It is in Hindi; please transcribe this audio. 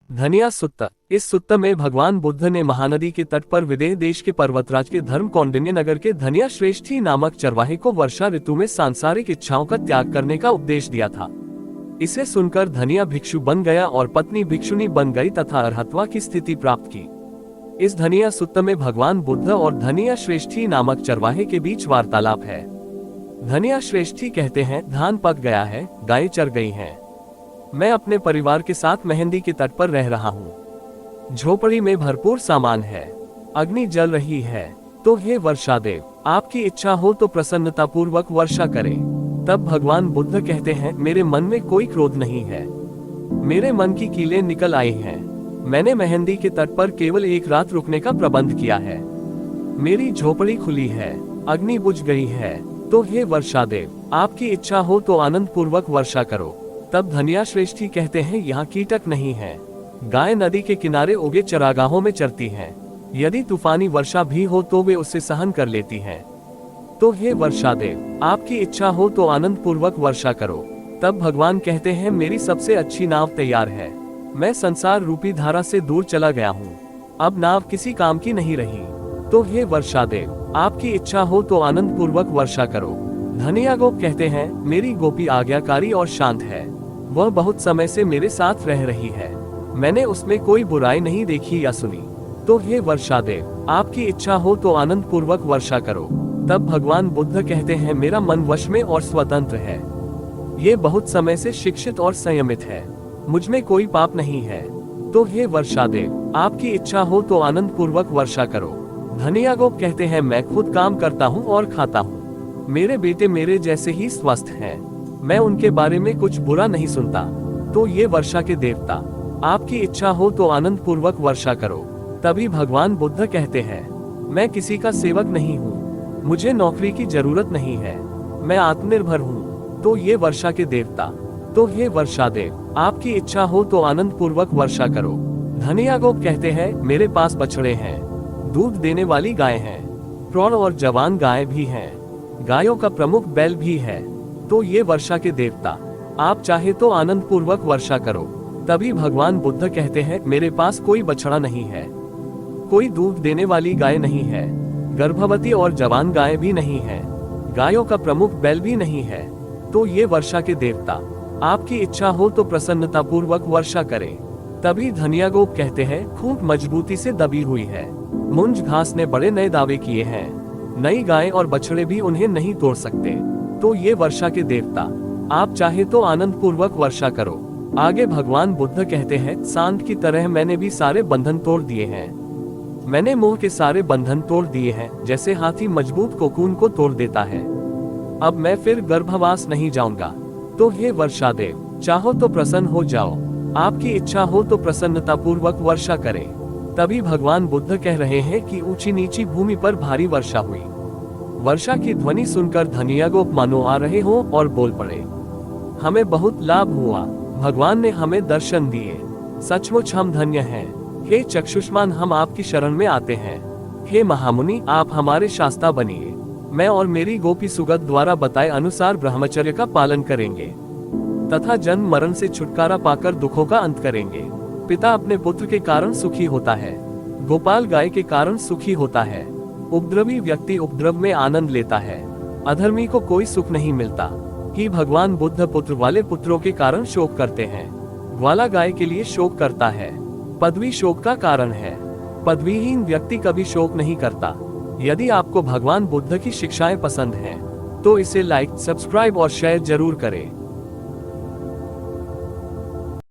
धनिया सुत्ता। इस सुत्ता में भगवान बुद्ध ने महानदी के तट पर विदेह देश के पर्वतराज के धर्म कौंडिन्य नगर के धनिया श्रेष्ठी नामक चरवाहे को वर्षा ऋतु में सांसारिक इच्छाओं का त्याग करने का उपदेश दिया था। इसे सुनकर धनिया भिक्षु बन गया और पत्नी भिक्षुनी बन गई तथा अरहत्वा की स्थिति प्राप्त की। इस धनिया सुत्ता में भगवान बुद्ध और धनिया श्रेष्ठी नामक चरवाहे के बीच वार्तालाप है। धनिया श्रेष्ठी कहते हैं, धान पक गया है, गायें चर गई हैं। मैं अपने परिवार के साथ मेहंदी के तट पर रह रहा हूँ। झोपड़ी में भरपूर सामान है, अग्नि जल रही है। तो हे वर्षा देव, आपकी इच्छा हो तो प्रसन्नता पूर्वक वर्षा करें। तब भगवान बुद्ध कहते हैं, मेरे मन में कोई क्रोध नहीं है, मेरे मन की कीलें निकल आई हैं। मैंने मेहंदी के तट पर केवल एक रात रुकने का प्रबंध किया है। मेरी झोपड़ी खुली है, अग्नि बुझ गई है। तो हे वर्षा देव, आपकी इच्छा हो तो आनंद पूर्वक वर्षा करो। तब धनिया श्रेष्ठी कहते हैं, यहाँ कीटक नहीं है, गाय नदी के किनारे उगे चरागाहों में चरती हैं। यदि तूफानी वर्षा भी हो तो वे उससे सहन कर लेती हैं। तो हे वर्षा देव, आपकी इच्छा हो तो आनंद पूर्वक वर्षा करो। तब भगवान कहते हैं, मेरी सबसे अच्छी नाव तैयार है। मैं संसार रूपी धारा से दूर चला गया हूँ, अब नाव किसी काम की नहीं रही। तो हे वर्षा देव, आपकी इच्छा हो तो आनंद पूर्वक वर्षा करो। धनिया गोप कहते हैं, मेरी गोपी आज्ञाकारी और शांत है, वह बहुत समय से मेरे साथ रह रही है, मैंने उसमें कोई बुराई नहीं देखी या सुनी। तो हे वर्षा देव, आपकी इच्छा हो तो आनंद पूर्वक वर्षा करो। तब भगवान बुद्ध कहते हैं, मेरा मन वश में और स्वतंत्र है, ये बहुत समय से शिक्षित और संयमित है, मुझ में कोई पाप नहीं है। तो हे वर्षा देव, आपकी इच्छा हो तो आनंद पूर्वक वर्षा करो। धनिया गोप कहते हैं, मैं खुद काम करता हूँ और खाता हूँ, मेरे बेटे मेरे जैसे ही स्वस्थ हैं, मैं उनके बारे में कुछ बुरा नहीं सुनता। तो ये वर्षा के देवता, आपकी इच्छा हो तो आनंद पूर्वक वर्षा करो। तभी भगवान बुद्ध कहते हैं, मैं किसी का सेवक नहीं हूँ, मुझे नौकरी की जरूरत नहीं है, मैं आत्मनिर्भर हूँ। तो ये वर्षा के देवता, तो हे वर्षा देव, आपकी इच्छा हो तो आनंद पूर्वक वर्षा करो। धनिया गोप कहते हैं, मेरे पास बछड़े हैं, दूध देने वाली गाय हैं, प्रौढ़ और जवान गाय भी हैं, गायों का प्रमुख बैल भी है। तो ये वर्षा के देवता, आप चाहे तो आनंद पूर्वक वर्षा करो। तभी भगवान बुद्ध कहते हैं, मेरे पास कोई बछड़ा नहीं है, कोई दूध देने वाली गाय नहीं है, गर्भवती और जवान गाय भी नहीं है, गायों का प्रमुख बैल भी नहीं है। तो ये वर्षा के देवता, आपकी इच्छा हो तो प्रसन्नता पूर्वक वर्षा करें। तभी धनिया गोप कहते हैं, खूब मजबूती से दबी हुई है, मुंज घास ने बड़े नए दावे किए हैं, नई गाय और बछड़े भी उन्हें नहीं तोड़ सकते। तो ये वर्षा के देवता, आप चाहे तो आनंद पूर्वक वर्षा करो। आगे भगवान बुद्ध कहते हैं, सांड की तरह मैंने भी सारे बंधन तोड़ दिए हैं, मैंने मोह के सारे बंधन तोड़ दिए हैं, जैसे हाथी मजबूत कोकून को तोड़ देता है। अब मैं फिर गर्भवास नहीं जाऊंगा। तो हे वर्षा देव, चाहो तो प्रसन्न हो जाओ, आपकी इच्छा हो तो प्रसन्नता पूर्वक वर्षा करें। तभी भगवान बुद्ध कह रहे हैं कि ऊंची नीची भूमि पर भारी वर्षा हुई। वर्षा की ध्वनि सुनकर धनिया गोप मानो आ रहे हो और बोल पड़े, हमें बहुत लाभ हुआ, भगवान ने हमें दर्शन दिए, सचमुच हम धन्य हैं। हे चक्षुष्मान, हम आपकी शरण में आते हैं। हे महामुनि, आप हमारे शास्ता बनिए, मैं और मेरी गोपी सुगत द्वारा बताए अनुसार ब्रह्मचर्य का पालन करेंगे तथा जन्म मरण से छुटकारा पाकर दुखों का अंत करेंगे। पिता अपने पुत्र के कारण सुखी होता है, गोपाल गाय के कारण सुखी होता है, उपद्रवी व्यक्ति उपद्रव में आनंद लेता है, अधर्मी को कोई सुख नहीं मिलता। कि भगवान बुद्ध पुत्र वाले पुत्रों के कारण शोक करते हैं, ग्वाला गाय के लिए शोक करता है, पदवी शोक का कारण है, पदवीहीन व्यक्ति कभी शोक नहीं करता। यदि आपको भगवान बुद्ध की शिक्षाएं पसंद हैं, तो इसे लाइक, सब्सक्राइब और शेयर जरूर करें।